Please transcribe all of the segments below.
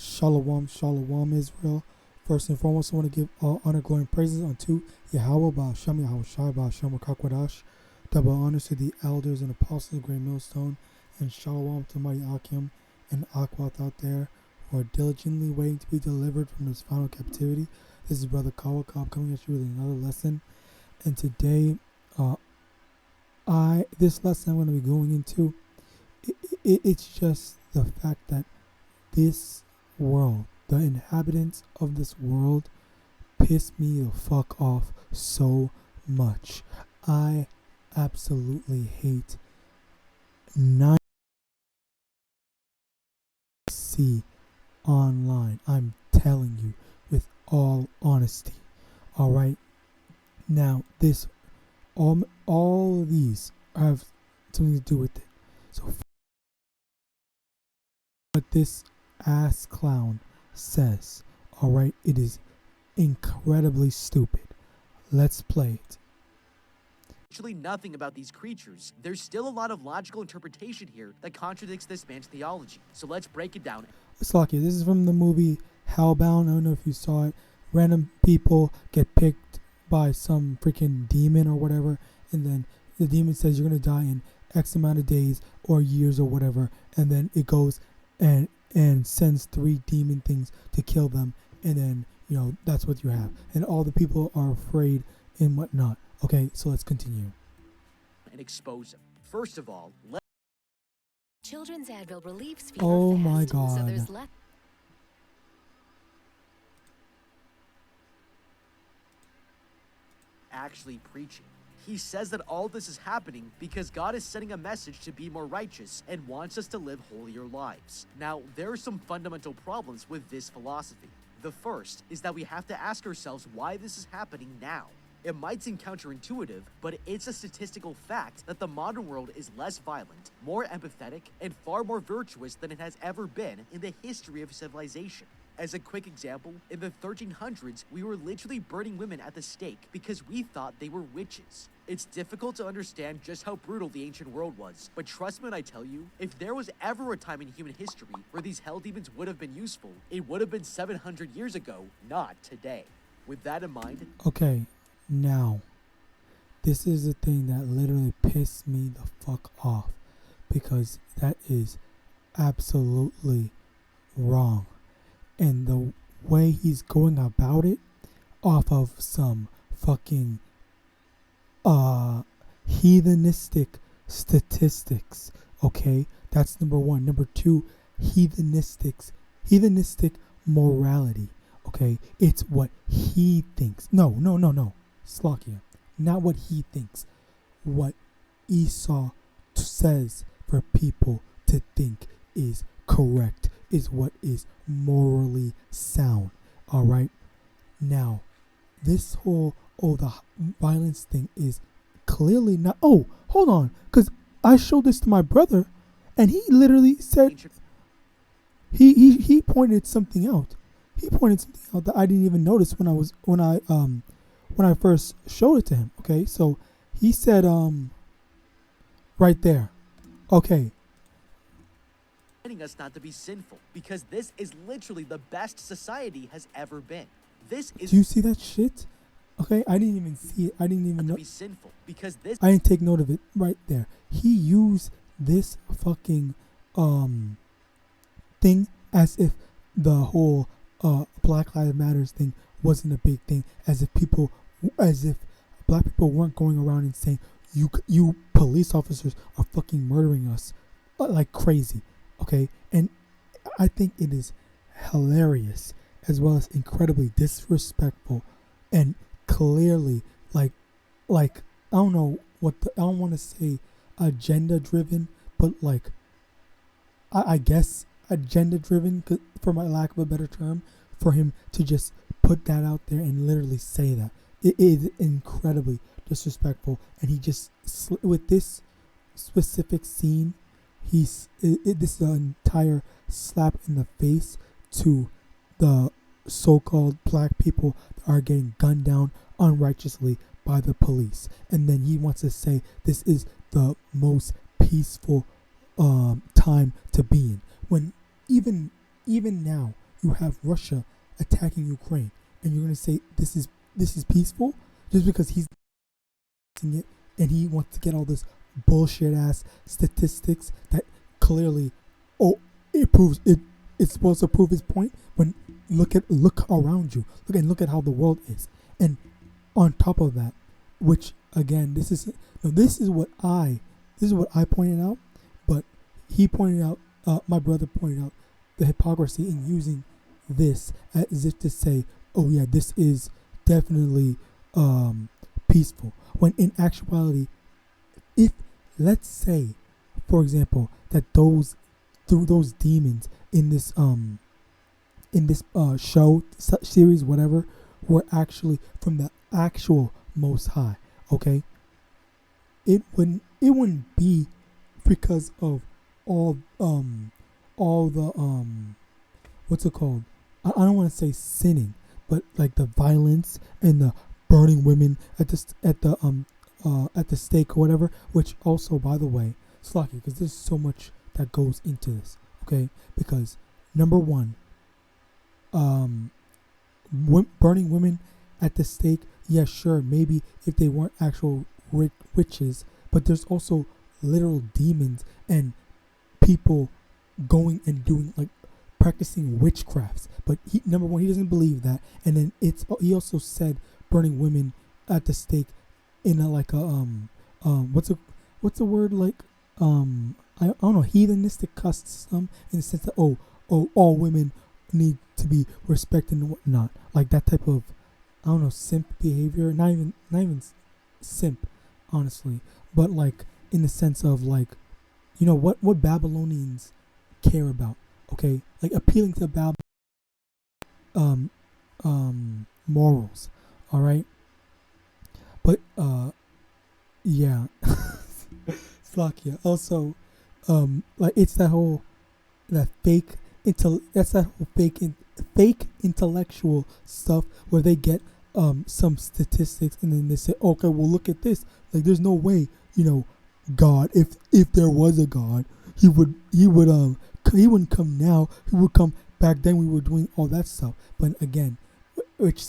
Shalom, shalom, Israel. First and foremost, I want to give all honor, glory, and praises unto YAHAWAH, YAHAWASHI, wcguerkiejejkhkvukefhiuvgyjgukerihu. Double honors to the elders and apostles of Great Millstone, and shalom to my YAHPARYam and AHPARYAM out there who are diligently waiting to be delivered from this final captivity. This is Brother Kawakab coming at you with another lesson, and today, this lesson I'm going to be going into, it's just the fact that this world, the inhabitants of this world, piss me the fuck off so much. I absolutely hate 9C online. I'm telling you with all honesty. Alright? Now, all of these have something to do with it. So, what this ass clown says, alright, it is incredibly stupid. Let's play it. Actually nothing about these creatures. There's still a lot of logical interpretation here that contradicts this man's theology. So let's break it down. It's lucky. This is from the movie Hellbound. I don't know if you saw it. Random people get picked by some freaking demon or whatever, and then the demon says you're gonna die in X amount of days or years or whatever, and then it goes and sends 3 demon things to kill them, and then, you know, that's what you have. And all the people are afraid and whatnot. Okay, so let's continue. And expose him. First of all, Children's Advil relieves fever Oh fast, my so God. there's less actually preaching. He says that all this is happening because God is sending a message to be more righteous and wants us to live holier lives. Now, there are some fundamental problems with this philosophy. The first is that we have to ask ourselves why this is happening now. It might seem counterintuitive, but it's a statistical fact that the modern world is less violent, more empathetic, and far more virtuous than it has ever been in the history of civilization. As a quick example, in the 1300s, we were literally burning women at the stake because we thought they were witches. It's difficult to understand just how brutal the ancient world was, but trust me when I tell you, if there was ever a time in human history where these hell demons would have been useful, it would have been 700 years ago, not today. With that in mind, Okay, now, this is the thing that literally pissed me the fuck off, because that is absolutely wrong. And the way he's going about it, off of some fucking heathenistic statistics, okay? That's number 1. Number 2, heathenistic morality, okay? It's what he thinks. No. Slovakia. Not what he thinks. What Esau says for people to think is correct is what is morally sound. Alright? Now, this whole, the violence thing is clearly not. Oh, hold on. Because I showed this to my brother, and he literally said, he pointed something out. He pointed something out that I didn't even notice when I first showed it to him. Okay, so he said right there. Okay. us not to be sinful, because this is literally the best society has ever been. This is. Do you see that shit? Okay, I didn't even see it. I didn't even know. Be sinful, because this. I didn't take note of it right there. He used this fucking thing as if the whole Black Lives Matters thing wasn't a big thing, as if black people weren't going around and saying you police officers are fucking murdering us like crazy. Okay, and I think it is hilarious as well as incredibly disrespectful and clearly like I don't know I don't want to say agenda driven, but like I guess agenda driven, for my lack of a better term, for him to just put that out there and literally say that. It is incredibly disrespectful, and he just with this specific scene, this is an entire slap in the face to the so-called black people that are getting gunned down unrighteously by the police. And then he wants to say this is the most peaceful time to be in, when even now you have Russia attacking Ukraine, and you're gonna say this is peaceful just because he's doing it and he wants to get all this bullshit ass statistics that clearly, it proves it. It's supposed to prove his point. When look around you, look at how the world is, and on top of that, which again, this is what I pointed out, but he pointed out, my brother pointed out the hypocrisy in using this as if to say, oh yeah, this is definitely peaceful, when in actuality, if let's say, for example, that those demons in this show series, whatever, were actually from the actual Most High, okay, it wouldn't be because of all the what's it called? I don't want to say sinning, but like the violence and the burning women at the stake or whatever. Which also, by the way, Slocky, because there's so much that goes into this, okay? Because number one, burning women at the stake, yeah, sure, maybe if they weren't actual witches, but there's also literal demons and people going and doing, like, practicing witchcrafts. But number one, he doesn't believe that, and then he also said burning women at the stake in a like a what's the word, like I don't know, heathenistic custom, in the sense that all women need to be respected and whatnot, like that type of, I don't know, simp behavior. Not even simp, honestly, but like in the sense of, like, you know what Babylonians care about, okay, like appealing to morals, all right. But yeah, Slakia. Also, like it's that whole fake intellectual stuff where they get some statistics and then they say, okay, well, look at this. Like, there's no way, God, if there was a God, he wouldn't come now. He would come back then. We were doing all that stuff. But again, which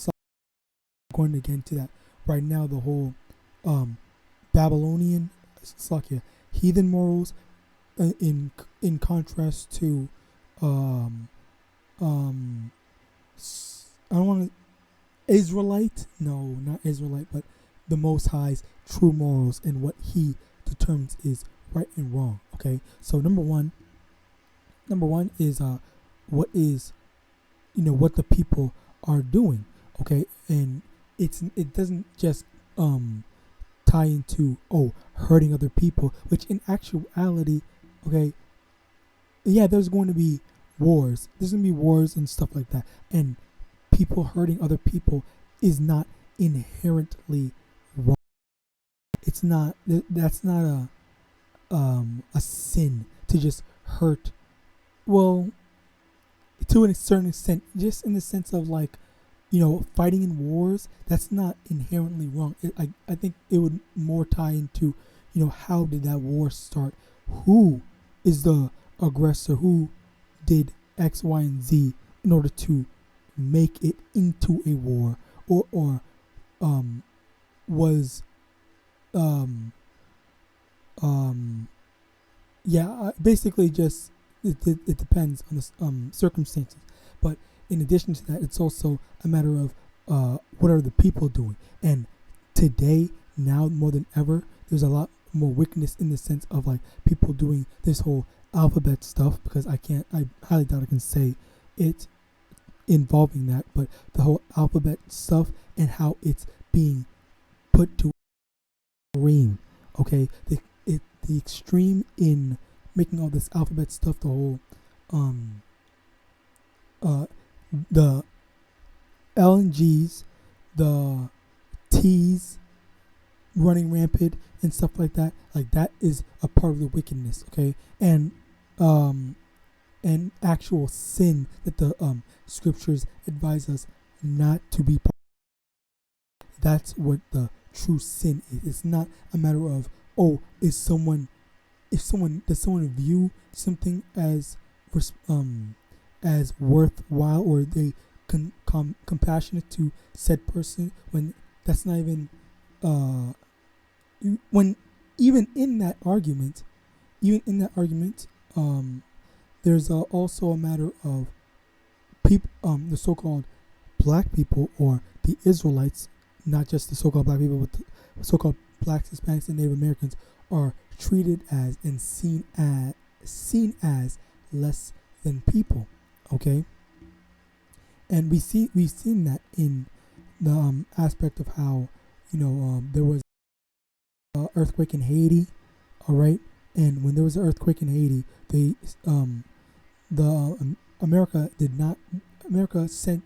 going again to that right now, the whole Babylonian Slakia heathen morals in contrast to I don't want to Israelite, no, not Israelite, but the Most High's true morals and what he determines is right and wrong. Okay, so number one is what is, what the people are doing. Okay, and it doesn't just tie into hurting other people, which in actuality, okay, yeah, there's going to be wars. There's going to be wars and stuff like that, and people hurting other people is not inherently wrong. It's not. That's not a sin to just hurt. Well, to a certain extent, just in the sense of, like, fighting in wars, that's not inherently wrong. I think it would more tie into, how did that war start? Who is the aggressor? Who did X, Y, and Z in order to make it into a war? Or was basically just it depends on the circumstances. But in addition to that, it's also a matter of what are the people doing. And today, now more than ever, there's a lot more wickedness in the sense of, like, people doing this whole alphabet stuff, because I highly doubt I can say it involving that, but the whole alphabet stuff and how it's being put to extreme. Okay, the extreme in making all this alphabet stuff, the whole the L and G's, the T's running rampant and stuff like that. Like, that is a part of the wickedness, okay? And actual sin that the scriptures advise us not to be part of. That's what the true sin is. It's not a matter of, does someone view something as as worthwhile, or they compassionate to said person, when that's not even when even in that argument, there's also a matter of people, the so-called black people, or the Israelites, not just the so-called black people, but the so-called blacks, Hispanics, and Native Americans, are treated as and seen as less than people. Okay, and we've seen that in the aspect of how, there was an earthquake in Haiti. All right, and when there was an earthquake in Haiti, America sent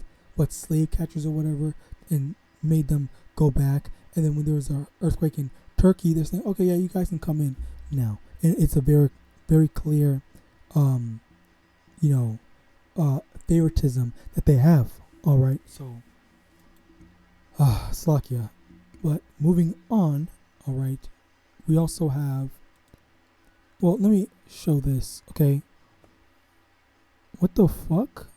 slave catchers or whatever, and made them go back. And then when there was an earthquake in Turkey, they're saying, okay, yeah, you guys can come in now. And it's a very, very clear, favoritism that they have. All right, so, Slakia. But moving on, all right, we also have, well, let me show this, okay? What the fuck?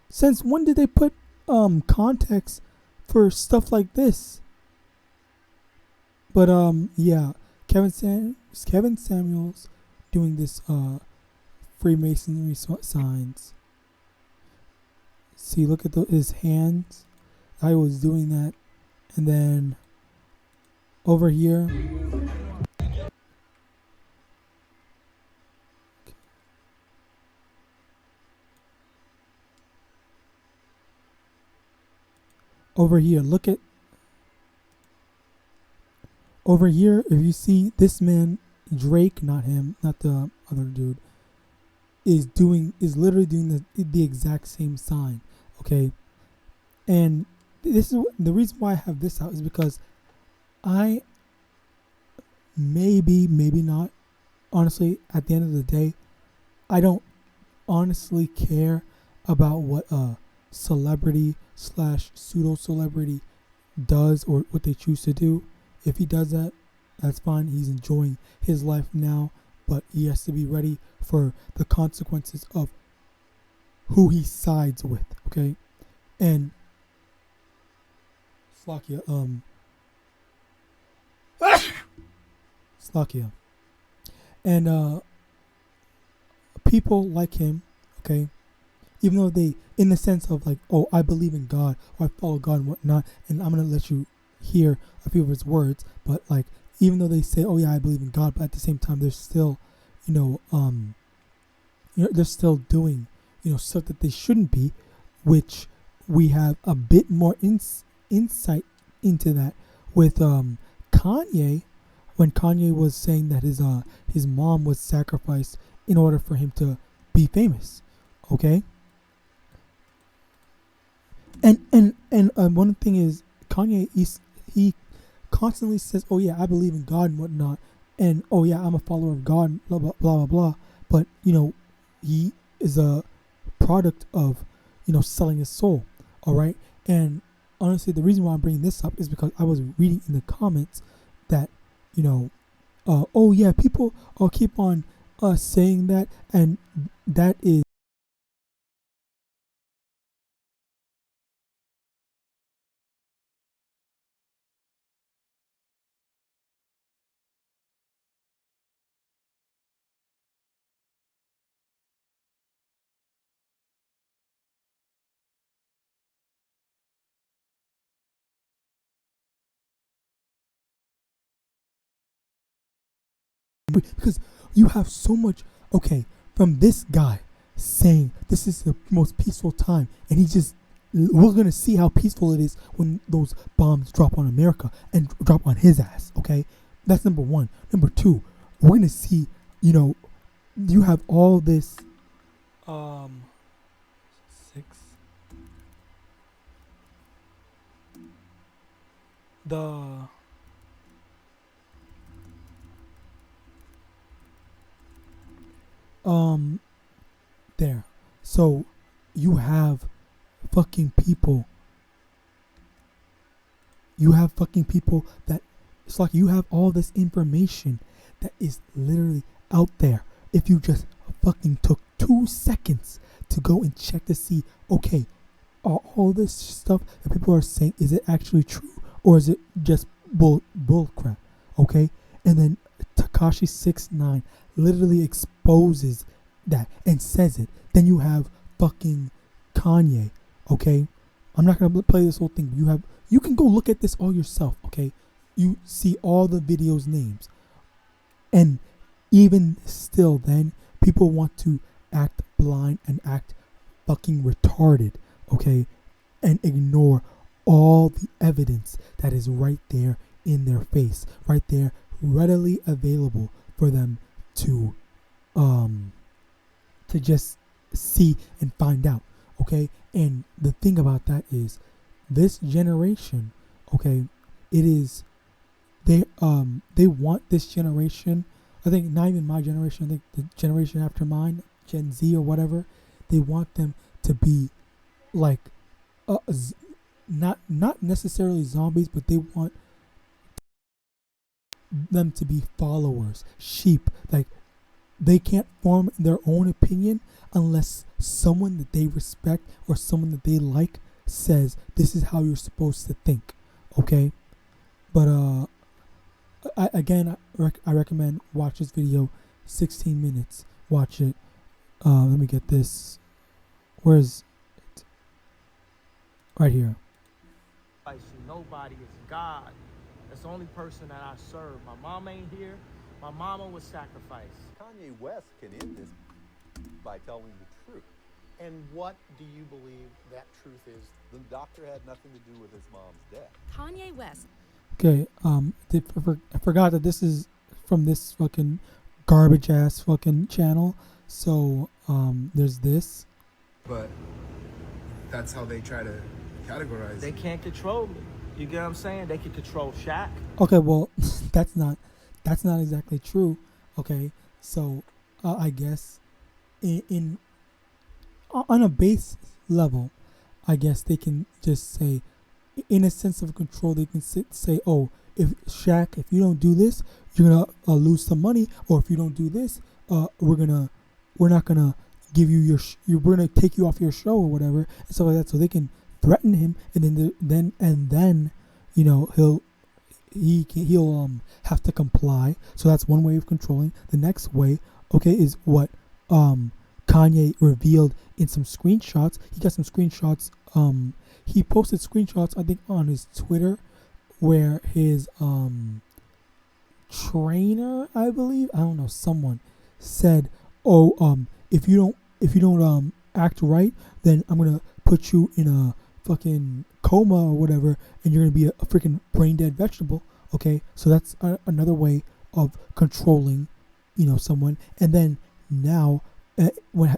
Since when did they put context for stuff like this? But yeah, Kevin Samuels doing this Freemasonry signs. See, look at his hands. I was doing that, and then over here. Over here, look at. Over here, if you see this man, Drake, not him, not the other dude, is literally doing the exact same sign, okay? And this is the reason why I have this out, is because I maybe not, honestly, at the end of the day, I don't honestly care about what a celebrity / pseudo celebrity does, or what they choose to do. If he does that, that's fine. He's enjoying his life now, but he has to be ready for the consequences of who he sides with, okay? And Slakia, and people like him, okay, even though they, in the sense of like, oh, I believe in God, or I follow God and whatnot, and I'm gonna let you hear a few of his words, but like, even though they say, oh yeah, I believe in God, but at the same time, they're still, they're still doing, stuff that they shouldn't be, which we have a bit more insight into that with Kanye, when Kanye was saying that his mom was sacrificed in order for him to be famous, okay? And one thing is, Kanye, he constantly says, oh yeah, I believe in God and whatnot, and oh yeah, I'm a follower of God, and blah blah blah blah blah. But he is a product of selling his soul. All right, and honestly, the reason why I'm bringing this up is because I was reading in the comments that oh yeah, people keep on saying that, and that is. Because you have so much, okay, from this guy saying this is the most peaceful time, and we're gonna see how peaceful it is when those bombs drop on America and drop on his ass, okay? That's number one. Number two, we're gonna see, you have all this 6, there. So you have fucking people. That it's like you have all this information that is literally out there. If you just fucking took 2 seconds to go and check to see, okay, are all this stuff that people are saying, is it actually true or is it just bull crap? Okay, and then Tekashi 6ix9ine literally exposes that and says it. Then you have fucking Kanye. Okay, I'm not gonna play this whole thing. You can go look at this all yourself. Okay, you see all the videos names, and even still, then people want to act blind and act fucking retarded. Okay, and ignore all the evidence that is right there in their face, right there, readily available for them to just see and find out. Okay, and the thing about that is, this generation, okay, it is they want this generation. I think not even my generation. I think the generation after mine, Gen Z or whatever, they want them to be like not necessarily zombies, but they want them to be followers, sheep. Like, they can't form their own opinion unless someone that they respect or someone that they like says this is how you're supposed to think. Okay, but I recommend watch this video, 16 minutes. Watch it. Let me get this. Where's it? Right here. Nobody is God. That's the only person that I serve. My mom ain't here. My mama was sacrificed. Kanye West can end this by telling the truth. And what do you believe that truth is? The doctor had nothing to do with his mom's death. Kanye West. Okay, I forgot that this is from this fucking garbage ass fucking channel. So, there's this. But that's how they try to categorize. They can't control me. You get what I'm saying? They can control Shaq. Okay, well, that's not exactly true. Okay, so I guess in on a base level, I guess they can just say, in a sense of control, they can say, oh, if Shaq, if you don't do this, you're gonna lose some money, or if you don't do this, we're not gonna give you we're gonna take you off your show or whatever, and stuff like that. So they can threaten him, and then you know he'll have to comply. So that's one way of controlling. The next way, okay, is what Kanye revealed in some screenshots. He got some screenshots. He posted screenshots, I think, on his Twitter, where his trainer, I believe, I don't know, someone said, oh, if you don't act right, then I'm gonna put you in a fucking coma or whatever, and you're gonna be a freaking brain dead vegetable. Okay, so that's another way of controlling, someone. And then now,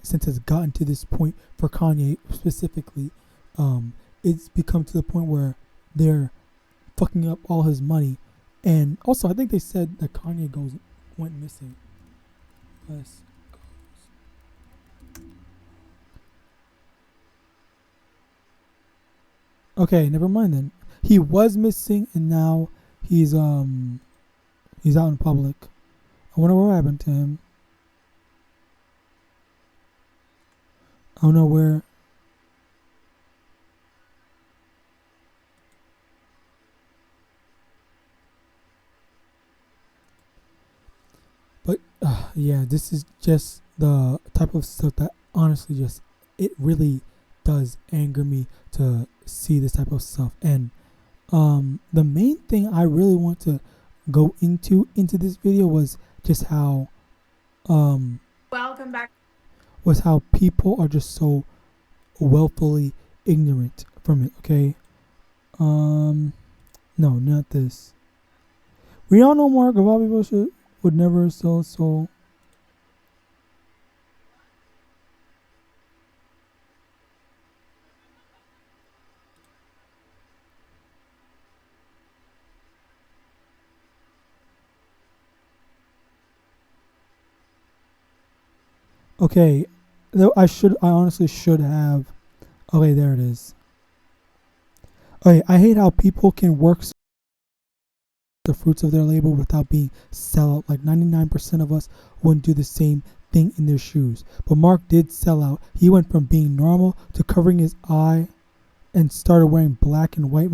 since it's gotten to this point for Kanye specifically, it's become to the point where they're fucking up all his money. And also, I think they said that Kanye went missing. Okay, never mind then. He was missing, and now he's out in public. I wonder what happened to him. I don't know where. But yeah, this is just the type of stuff that honestly it really does anger me to see this type of stuff. And the main thing I really want to go into this video was just how welcome back. Was how people are just so willfully ignorant from it. Okay, no, not this. We all know Mark of all people would never sell his soul. Okay, though I honestly should have. Okay, there it is. Okay, I hate how people can work the fruits of their labor without being sellout. Like 99% of us wouldn't do the same thing thing in their shoes. But Mark did sell out. He went from being normal to covering his eye and started wearing black and white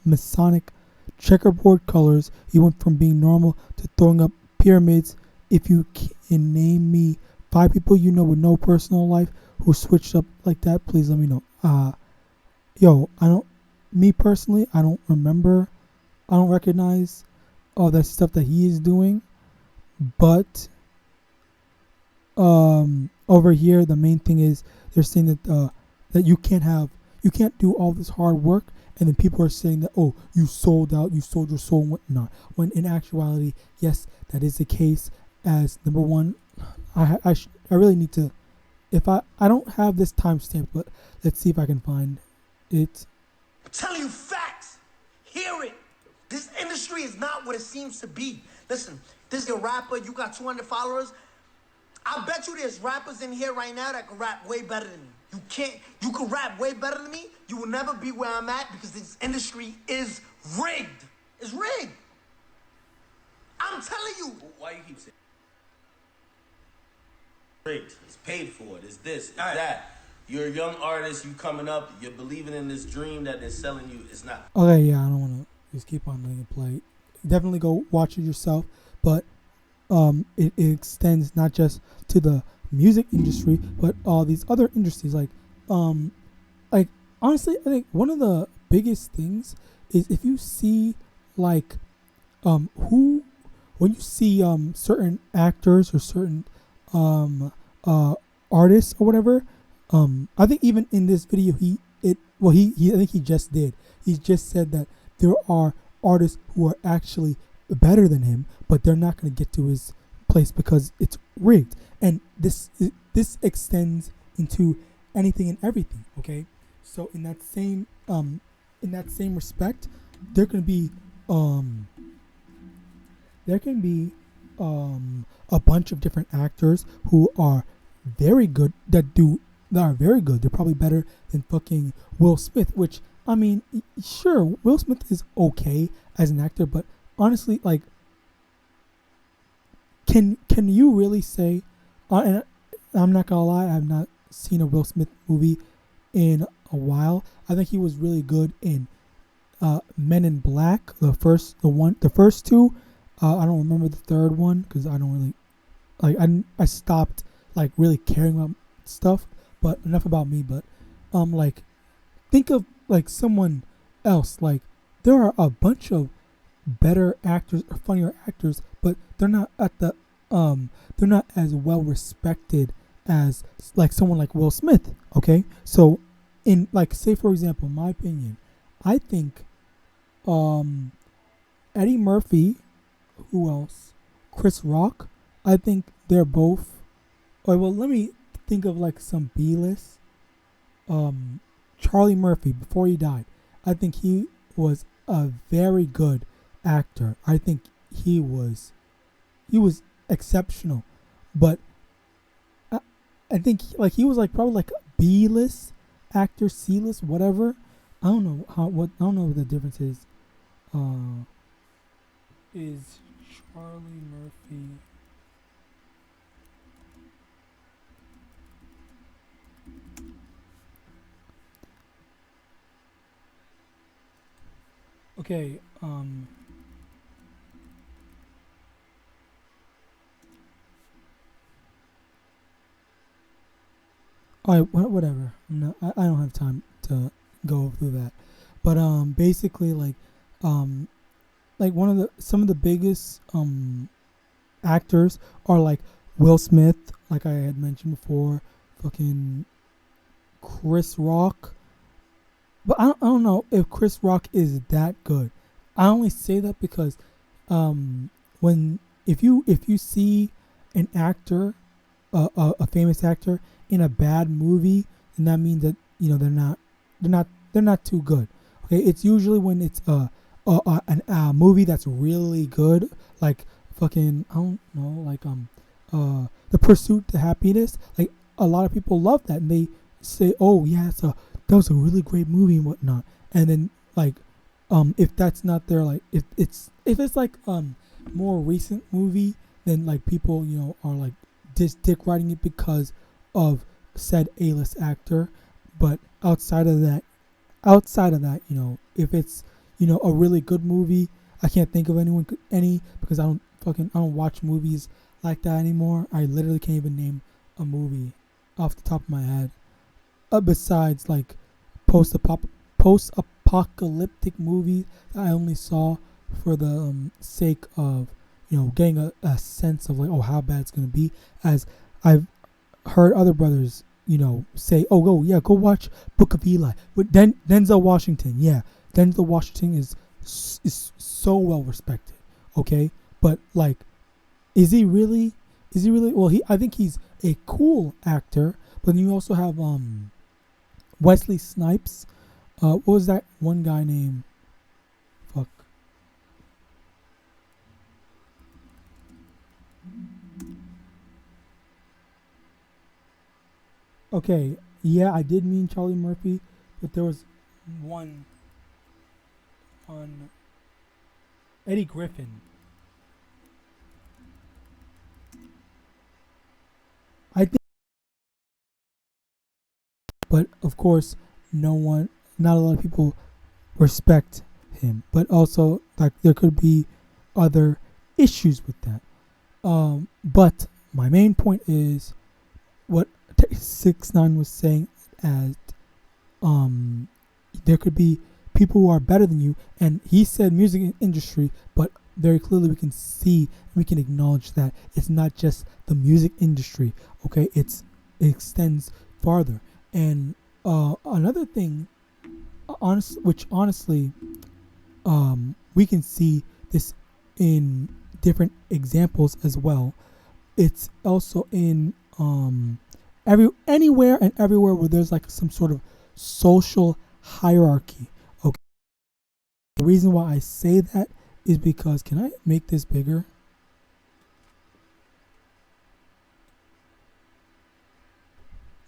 Masonic checkerboard colors. He went from being normal to throwing up pyramids. If you can name me 5 people you know with no personal life who switched up like that, please let me know. Me personally, I don't remember. I don't recognize all that stuff that he is doing. But over here, the main thing is they're saying that you can't do all this hard work, and then people are saying that, oh, you sold out, you sold your soul and whatnot. When in actuality, yes, that is the case. As number one, I really need to, if I don't have this timestamp, but let's see if I can find it. I'm telling you facts. Hear it. This industry is not what it seems to be. Listen, this is a rapper. You got 200 followers. I bet you there's rappers in here right now that can rap way better than me. You can rap way better than me. You will never be where I'm at because this industry is rigged. It's rigged. I'm telling you. Why you keep saying rigged? It's paid for. It's this, it's that. You're a young artist, you coming up, you're believing in this dream that they're selling you. It's not. Okay, yeah, I don't want to just keep on letting it play. Definitely go watch it yourself, but it extends not just to the music industry, but all these other industries. Like honestly, I think one of the biggest things is if you see like when you see certain actors or certain artists or whatever. I think even in this video, I think he just did. He just said that there are artists who are actually better than him, but they're not going to get to his place because it's rigged. And this extends into anything and everything. Okay, so in that same respect, there can be a bunch of different actors who are very good that are very good. They're probably better than fucking Will Smith, which, I mean, sure, Will Smith is okay as an actor, but honestly, like, can you really say, and I'm not gonna lie, I've not seen a Will Smith movie in a while. I think he was really good in Men in Black, the first two. I don't remember the third one because I don't really, like, I stopped, like, really caring about stuff. But enough about me. But like, think of like someone else. Like, there are a bunch of better actors or funnier actors, but they're not they're not as well respected as like someone like Will Smith. Okay, so in, like, say for example, my opinion, I think Eddie Murphy, who else? Chris Rock. I think they're both. Oh, well, let me think of like some B-list. Charlie Murphy, before he died, I think he was a very good actor. I think he was exceptional, but I think like he was like probably like a B-list actor, C-list, whatever. I don't know what the difference is. Is Charlie Murphy? Okay, alright, whatever. No, I don't have time to go through that. But basically, like some of the biggest actors are like Will Smith, like I had mentioned before, fucking Chris Rock. But I don't know if Chris Rock is that good. I only say that because if you see an actor, a famous actor in a bad movie, then that means that, you know, they're not too good. Okay, it's usually when it's a movie that's really good, like fucking, I don't know, like The Pursuit to Happiness. Like, a lot of people love that and they say, oh yeah, that was a really great movie and whatnot. And then like if that's not their, like, if it's like more recent movie, then like people, you know, are like dick riding it because of said A-list actor. But outside of that, you know, if it's, you know, a really good movie, I can't think of any because I don't watch movies like that anymore. I literally can't even name a movie off the top of my head. Besides like post-apocalyptic movies that I only saw for the sake of, you know, getting a sense of like, oh, how bad it's gonna be. As I've heard other brothers, you know, say, oh, go watch Book of Eli with Denzel Washington. Yeah, Denzel Washington is so well respected. Okay, but like, is he really? Well, I think he's a cool actor. But then you also have Wesley Snipes. What was that one guy named? Fuck. Okay, yeah, I did mean Charlie Murphy, but there was one on Eddie Griffin. I think, but of course, not a lot of people respect him. But also, like, there could be other issues with that. But my main point is what 6ix9ine was saying, as there could be people who are better than you, and he said music industry, but very clearly we can see and we can acknowledge that it's not just the music industry. Okay, it extends farther. And another thing, honestly, we can see this in different examples as well. It's also in anywhere and everywhere where there's like some sort of social hierarchy. Okay, the reason why I say that is because, can I make this bigger?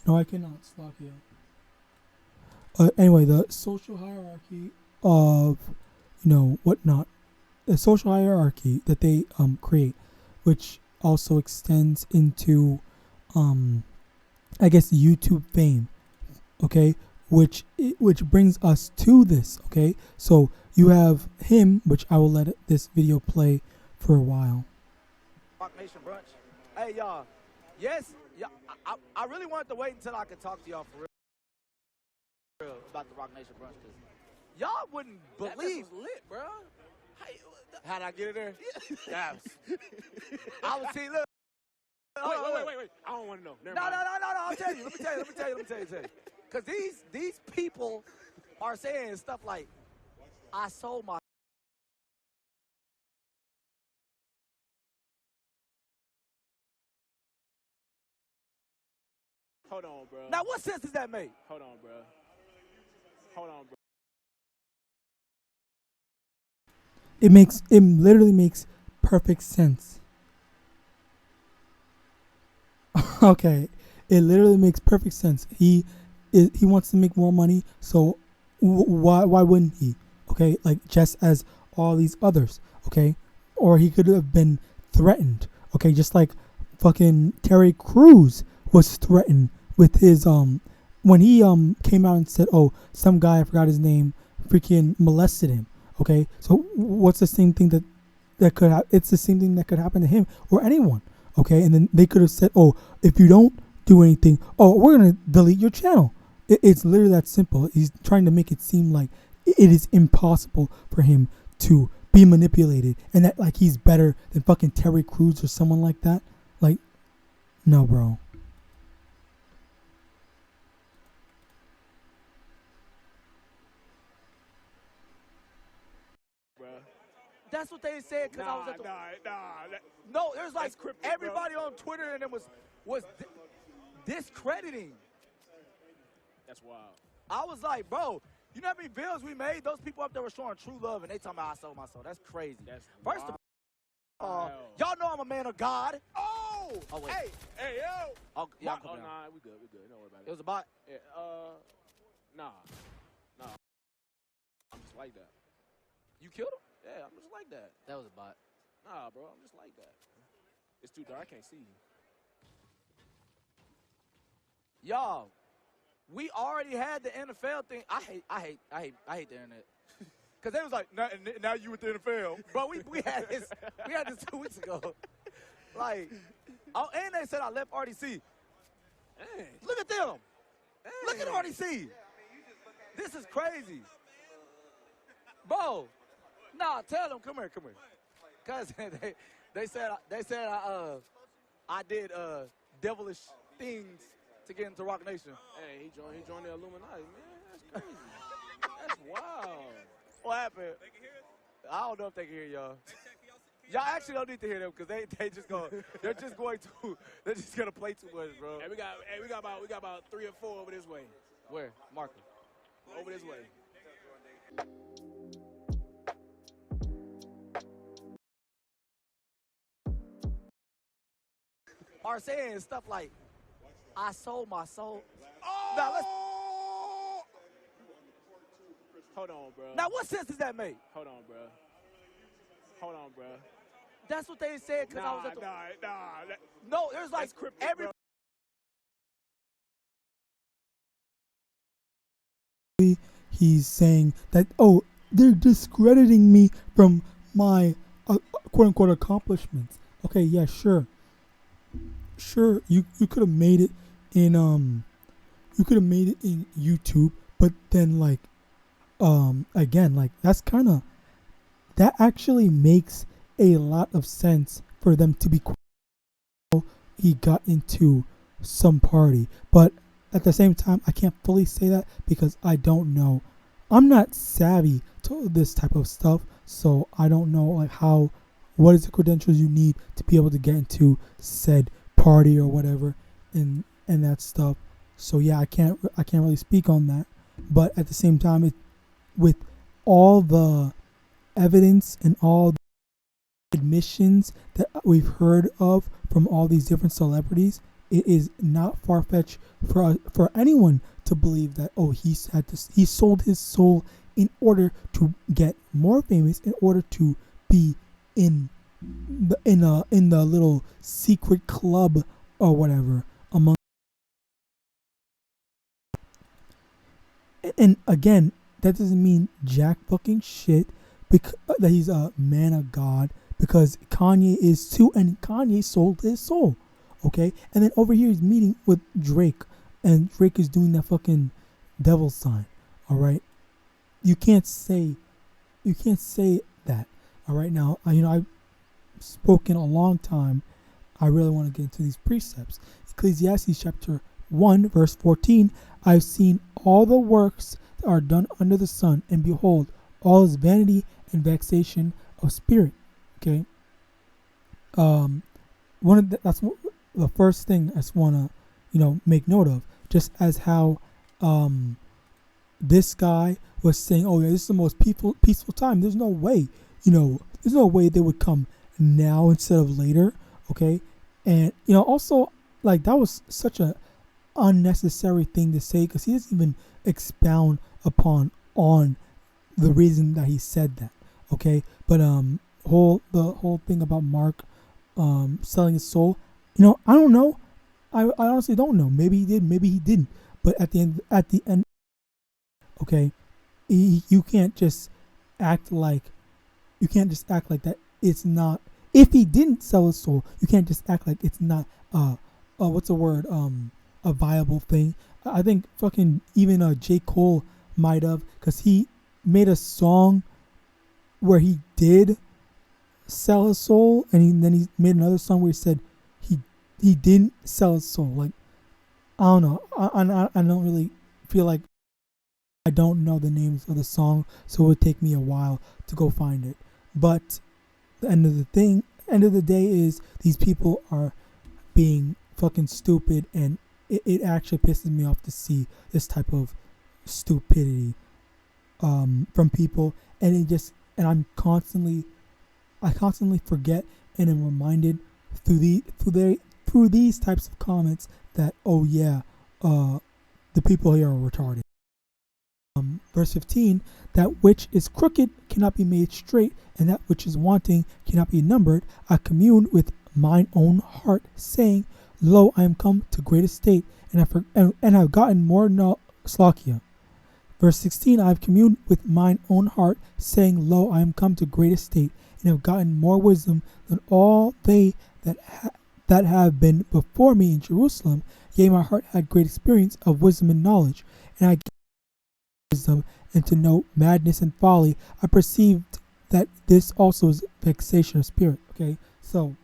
No, I cannot. Slovakia. Anyway, the social hierarchy of, you know, whatnot, the social hierarchy that they create, which also extends into, I guess, YouTube fame. Okay, which brings us to this. Okay, so you have him, which I will let this video play for a while. Rock Nation brunch. Hey y'all, yes, yeah, I really wanted to wait until I could talk to y'all for real about the Rock Nation brunch, because y'all wouldn't believe. That was lit, bro. How'd I get it there? Yeah. I was see. Look. Wait. I don't want to know. No. I'll tell you. Let me tell you. Because these people are saying stuff like, I sold my. Hold on, bro. Now, what sense does that make? Hold on, bro. It literally makes perfect sense. Okay, it literally makes perfect sense. He wants to make more money, so why wouldn't he? Okay, like just as all these others. Okay, or he could have been threatened. Okay, just like fucking Terry Crews was threatened with his when he came out and said, oh, some guy, I forgot his name, freaking molested him. Okay, so what's the same thing that could it's the same thing that could happen to him or anyone. Okay, and then they could have said, oh, if you don't do anything, oh, we're gonna delete your channel. It's literally that simple. He's trying to make it seem like it is impossible for him to be manipulated, and that like he's better than fucking Terry Crews or someone like that. Like, no, bro. That's what they said, because I was at the... No, there's like cryptic, everybody on Twitter and it was discrediting. That's wild. I was like, bro, you know how many videos we made? Those people up there were showing true love, and they talking about I sold my soul. That's crazy. That's First of all, y'all know I'm a man of God. Oh wait. Hey, yo. Oh, nah, we good. Don't worry about it. It was a bot? Yeah, nah. I'm just like that. You killed him? Yeah, I'm just like that. That was a bot. Nah, bro, I'm just like that. It's too dark, I can't see you. y'all, we already had the NFL thing. I hate the internet. Cause they was like, now you with the NFL. But we had this 2 weeks ago. Like, oh, and they said I left RDC. Dang. Look at them. Dang. Look at RDC. This is crazy. Bro, nah, tell them, come here. Cause they said I did devilish things to get into Rock Nation. Hey, he joined the Illuminati, man. That's crazy. That's wild. What happened? They can hear it? I don't know if they can hear y'all. Y'all actually don't need to hear them because they're just gonna play too much, bro. Hey, we got about 3 or 4 over this way. Where? Marker. Over this way. Are saying stuff like, I sold my soul. Oh! Now let's. Hold on, bro. Now what sense does that make? Hold on, bro. That's what they said because I was at the. Nah. No, there's like cryptic, every. Bro. He's saying that, oh, they're discrediting me from my quote-unquote accomplishments. Okay, yeah, sure, you could have made it in YouTube, but then like again, like that actually makes a lot of sense for them to be he got into some party, but at the same time I can't fully say that because I don't know. I'm not savvy to this type of stuff, so I don't know like what is the credentials you need to be able to get into said party or whatever and that stuff. So yeah, I can't really speak on that. But at the same time, with all the evidence and all the admissions that we've heard of from all these different celebrities, it is not far-fetched for anyone to believe that, oh, he sold his soul in order to get more famous, in order to be in the little secret club or whatever among. And again, that doesn't mean jack fucking shit because that he's a man of God, because Kanye is too, and Kanye sold his soul, okay? And then over here he's meeting with Drake, and Drake is doing that fucking devil sign, all right? You can't say that, all right? Now, I've spoken a long time. I really want to get into these precepts. Ecclesiastes chapter 1 verse 14, I've seen all the works that are done under the sun, and behold, all is vanity and vexation of spirit. Okay. That's the first thing I just want to make note of, just as how this guy was saying, oh yeah, this is the most peaceful time. There's no way, there's no way they would come now instead of later. Okay. And also, like, that was such a unnecessary thing to say, because he doesn't even expound on the reason that he said that. Okay. But the whole thing about Mark selling his soul, I don't know. I honestly don't know. Maybe he did, maybe he didn't. But at the end, okay, you can't just act like that. It's not. If he didn't sell his soul, you can't just act like it's not a viable thing. I think fucking even J. Cole might have, because he made a song where he did sell his soul, and then he made another song where he said he didn't sell his soul. Like, I don't know. I don't really feel like, I don't know the names of the song, so it would take me a while to go find it. But the end of the day is these people are being fucking stupid, and it actually pisses me off to see this type of stupidity from people, and I constantly forget and am reminded through these types of comments that, oh yeah, the people here are retarded. Verse 15, that which is crooked cannot be made straight, and that which is wanting cannot be numbered. I commune with mine own heart, saying, Lo, I am come to great estate, and have gotten more Slakia. Verse 16, I have communed with mine own heart, saying, Lo, I am come to great estate, and have gotten more wisdom than all they that have been before me in Jerusalem. Yea, my heart had great experience of wisdom and knowledge, and I gained wisdom, and to know madness and folly. I perceived that this also is vexation of spirit. Okay, so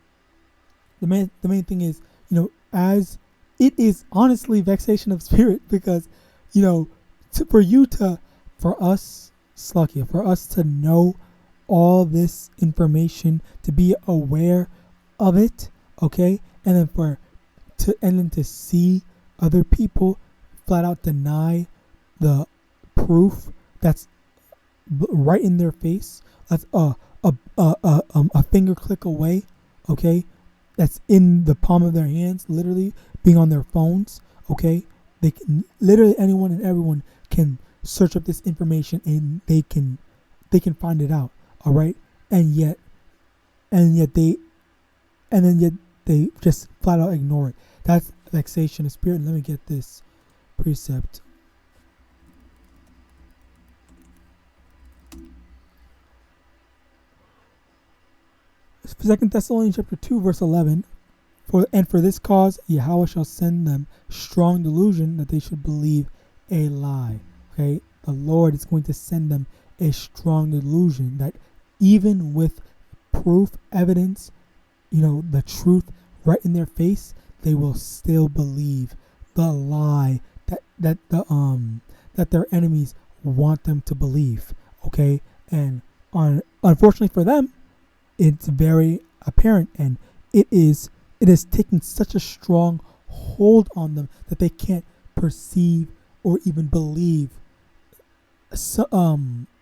the main thing is, as it is honestly vexation of spirit, because for us to know all this information, to be aware of it, okay, and then to see other people flat out deny the proof that's right in their face, that's a finger click away, okay, that's in the palm of their hands, literally being on their phones, okay. They can literally, anyone and everyone can search up this information and they can find it out, all right. And yet they just flat out ignore it. That's vexation of spirit. Let me get this precept. Second Thessalonians chapter 2 verse 11. For this cause Yahweh shall send them strong delusion that they should believe a lie. Okay, the Lord is going to send them a strong delusion that even with proof, evidence, the truth right in their face, they will still believe the lie that their enemies want them to believe. Okay, and unfortunately for them, it's very apparent, and it is taking such a strong hold on them that they can't perceive or even believe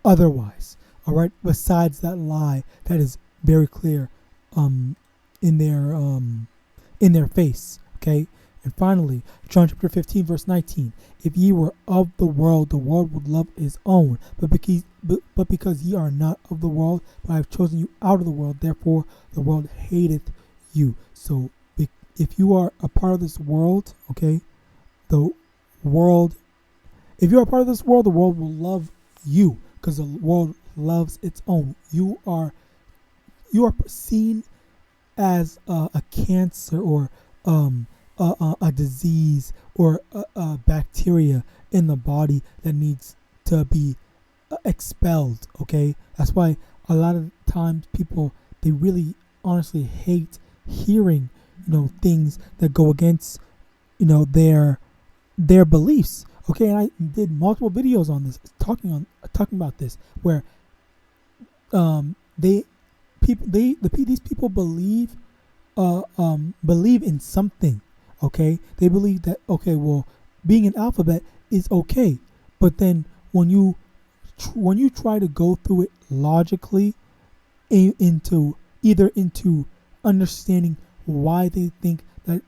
otherwise. All right, besides that lie that is very clear in their face. Okay, and finally, John chapter 15 verse 19. If ye were of the world would love his own, but because ye are not of the world, but I have chosen you out of the world, therefore the world hateth you. So if you are a part of this world, okay, if you are a part of this world, the world will love you because the world loves its own. You are seen as a cancer or a disease or a bacteria in the body that needs to be expelled. Okay, that's why a lot of times people, they really honestly hate hearing things that go against their beliefs. Okay, and I did multiple videos on this talking about this, where these people believe in something. Okay, they believe that, okay, well, being an alphabet is okay, but then when you try to go through it logically into understanding why they think that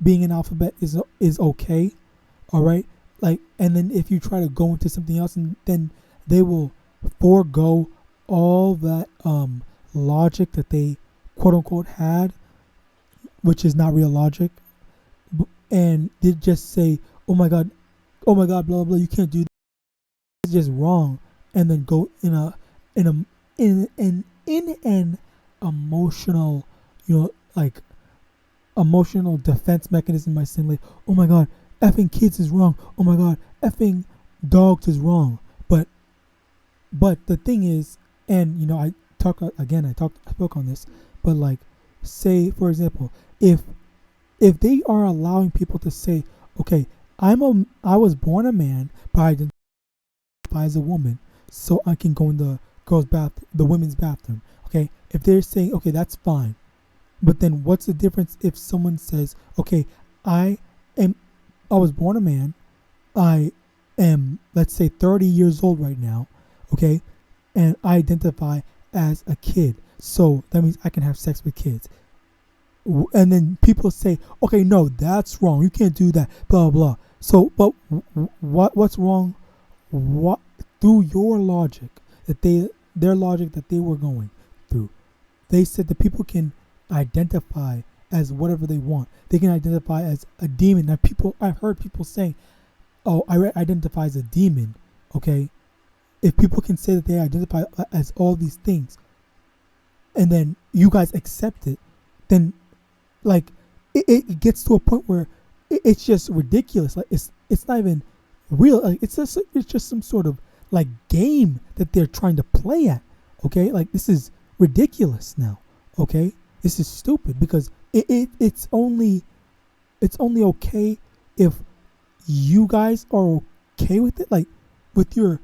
being an alphabet is okay, all right, like, and then if you try to go into something else, and then they will forego all that logic that they quote unquote had, which is not real logic, and they just say, oh my god, blah blah blah, you can't do that, it's just wrong, and then go in an emotional, like emotional defense mechanism by saying, like, oh my god, effing kids is wrong, oh my god, effing dogs is wrong. But the thing is, and I spoke on this, but like, say for example, if they are allowing people to say, okay, I was born a man, but I identify as a woman, so I can go in the women's bathroom. Okay, if they're saying, okay, that's fine, but then what's the difference if someone says, okay, I was born a man, I am, let's say, 30 years old right now, okay, and I identify as a kid, so that means I can have sex with kids. And then people say, okay, no, that's wrong, you can't do that, blah blah. So, but what's wrong? What, through your logic, their logic that they were going through, they said that people can identify as whatever they want. They can identify as a demon. Now, I've heard people saying, "Oh, I identify as a demon." Okay, if people can say that they identify as all these things, and then you guys accept it, then like it gets to a point where it's just ridiculous. Like it's not even real. Like it's just some sort of like game that they're trying to play at. Okay, like this is ridiculous now. Okay, this is stupid because it's only okay if you guys are okay with it, like with your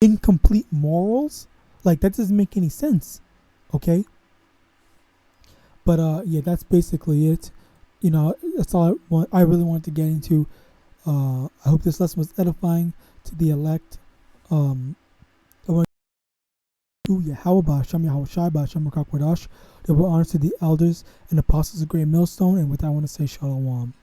incomplete morals. Like that doesn't make any sense. Okay, but yeah, that's basically it. You know, that's all I really wanted to get into. I hope this lesson was edifying to the elect. I want to YAHAWAH, YAHAWASHI, double honors to the elders and apostles of Great Millstone, and with that I want to say Shalom.